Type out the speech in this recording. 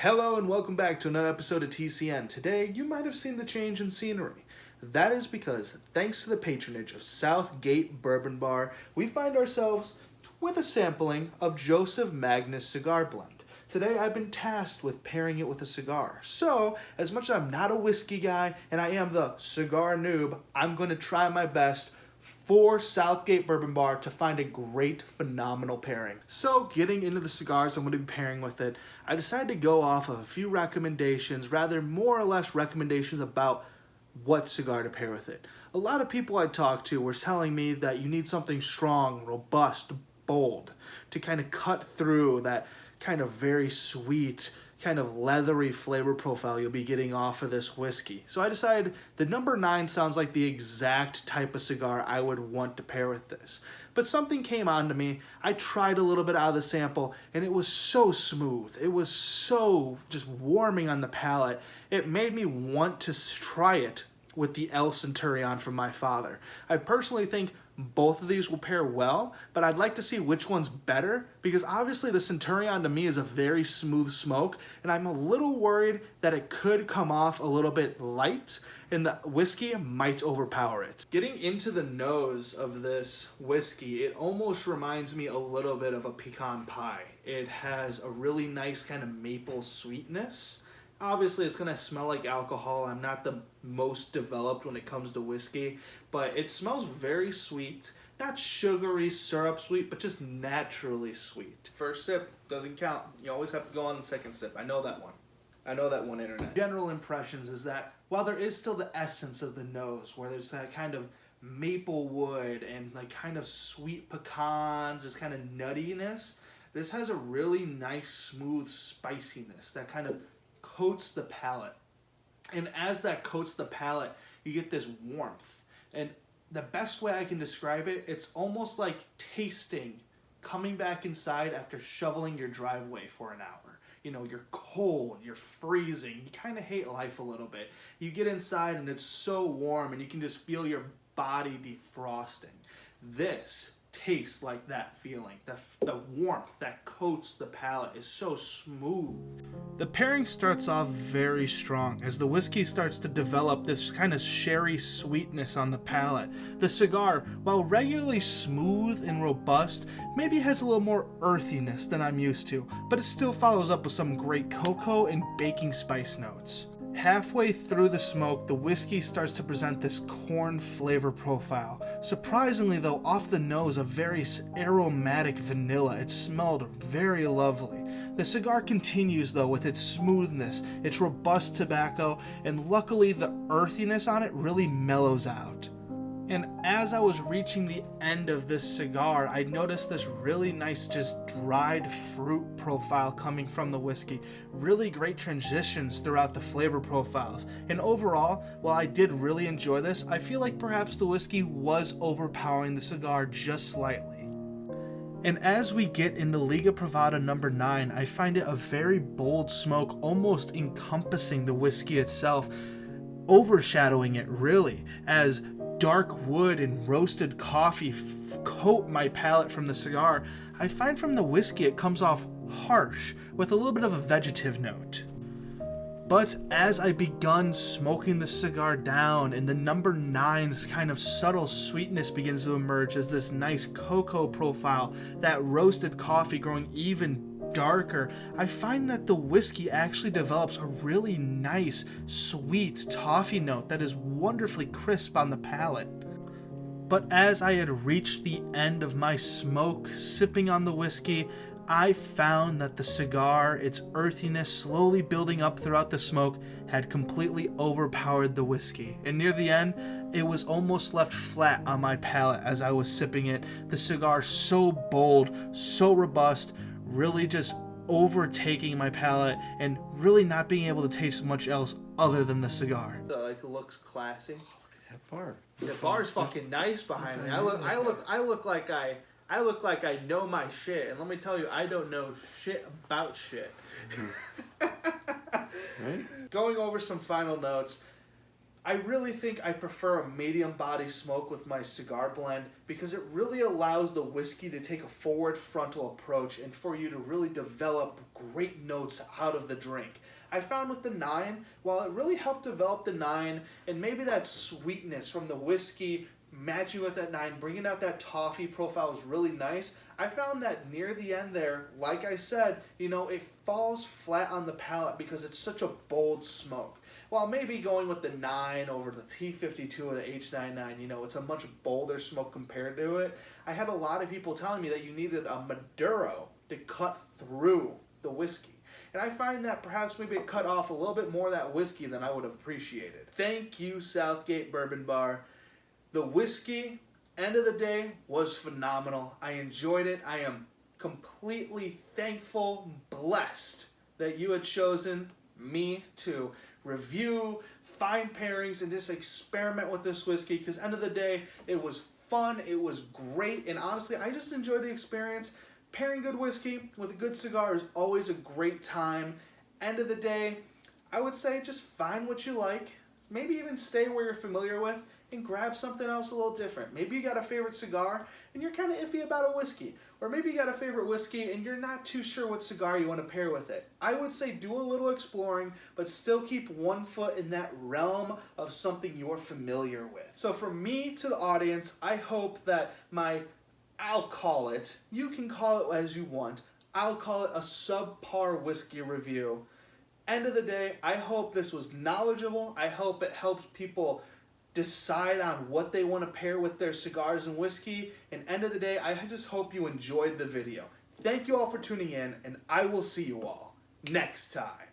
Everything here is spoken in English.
Hello and welcome back to another episode of TCN. Today, you might have seen the change in scenery. That is because, thanks to the patronage of Southgate Bourbon Bar, we find ourselves with a sampling of Joseph Magnus Cigar Blend. Today, I've been tasked with pairing it with a cigar. So, as much as I'm not a whiskey guy and I am the cigar noob, I'm going to try my best for Southgate Bourbon Bar to find a great, phenomenal pairing. So, getting into the cigars I'm going to be pairing with it, I decided to go off of a few recommendations, rather more or less recommendations about what cigar to pair with it. A lot of people I talked to were telling me that you need something strong, robust, bold to kind of cut through that kind of very sweet, kind of leathery flavor profile you'll be getting off of this whiskey. So I decided the number 9 sounds like the exact type of cigar I would want to pair with this. But something came on to me. I tried a little bit out of the sample and it was so smooth. It was so just warming on the palate. It made me want to try it with the El Centurion from my father. I personally think both of these will pair well, but I'd like to see which one's better because obviously the Centurion to me is a very smooth smoke and I'm a little worried that it could come off a little bit light and the whiskey might overpower it. Getting into the nose of this whiskey, it almost reminds me a little bit of a pecan pie. It has a really nice kind of maple sweetness. Obviously, it's going to smell like alcohol. I'm not the most developed when it comes to whiskey, but it smells very sweet. Not sugary syrup sweet, but just naturally sweet. First sip doesn't count. You always have to go on the second sip. I know that one. I know that one, internet. General impressions is that while there is still the essence of the nose, where there's that kind of maple wood and like kind of sweet pecan, just kind of nuttiness, this has a really nice, smooth spiciness that kind of coats the palate. And as that coats the palate, you get this warmth. And the best way I can describe it, it's almost like tasting coming back inside after shoveling your driveway for an hour. You know, you're cold, you're freezing, you kind of hate life a little bit. You get inside and it's so warm and you can just feel your body defrosting. This tastes like that feeling. The warmth that coats the palate is so smooth. The pairing starts off very strong as the whiskey starts to develop this kind of sherry sweetness on the palate. The cigar, while regularly smooth and robust, maybe has a little more earthiness than I'm used to, but it still follows up with some great cocoa and baking spice notes. Halfway through the smoke, the whiskey starts to present this corn flavor profile. Surprisingly though, off the nose, a very aromatic vanilla. It smelled very lovely. The cigar continues though with its smoothness, its robust tobacco, and luckily the earthiness on it really mellows out. And as I was reaching the end of this cigar, I noticed this really nice just dried fruit profile coming from the whiskey. Really great transitions throughout the flavor profiles. And overall, while I did really enjoy this, I feel like perhaps the whiskey was overpowering the cigar just slightly. And as we get into Liga Privada number 9, I find it a very bold smoke, almost encompassing the whiskey itself, overshadowing it really, as dark wood and roasted coffee coat my palate from the cigar. I find from the whiskey it comes off harsh with a little bit of a vegetative note. But as I begun smoking the cigar down and the number 9's kind of subtle sweetness begins to emerge as this nice cocoa profile, that roasted coffee growing even darker, I find that the whiskey actually develops a really nice, sweet toffee note that is wonderfully crisp on the palate. But as I had reached the end of my smoke, sipping on the whiskey, I found that the cigar, its earthiness slowly building up throughout the smoke, had completely overpowered the whiskey. And near the end, it was almost left flat on my palate as I was sipping it. The cigar so bold, so robust, really just overtaking my palate and really not being able to taste much else other than the cigar. So like it looks classy. That bar. The bar's fucking nice behind me. I look like I know my shit, and let me tell you, I don't know shit about shit. Right? Going over some final notes, I really think I prefer a medium body smoke with my cigar blend because it really allows the whiskey to take a forward frontal approach and for you to really develop great notes out of the drink. I found with the 9, while it really helped develop the 9 and maybe that sweetness from the whiskey matching with that 9, bringing out that toffee profile was really nice. I found that near the end there, like I said, it falls flat on the palate because it's such a bold smoke. While maybe going with the 9 over the T52 or the H99, it's a much bolder smoke compared to it. I had a lot of people telling me that you needed a Maduro to cut through the whiskey. And I find that perhaps maybe it cut off a little bit more of that whiskey than I would have appreciated. Thank you, Southgate Bourbon Bar. The whiskey, end of the day, was phenomenal. I enjoyed it. I am completely thankful, blessed that you had chosen me to review, find pairings, and just experiment with this whiskey, because end of the day, it was fun, it was great, and honestly, I just enjoyed the experience. Pairing good whiskey with a good cigar is always a great time. End of the day, I would say just find what you like, maybe even stay where you're familiar with, and grab something else a little different. Maybe you got a favorite cigar and you're kind of iffy about a whiskey. Or maybe you got a favorite whiskey and you're not too sure what cigar you want to pair with it. I would say do a little exploring, but still keep one foot in that realm of something you're familiar with. So from me to the audience, I hope that I'll call it, you can call it as you want, I'll call it a subpar whiskey review. End of the day, I hope this was knowledgeable. I hope it helps people decide on what they want to pair with their cigars and whiskey. And end of the day, I just hope you enjoyed the video. Thank you all for tuning in, and I will see you all next time.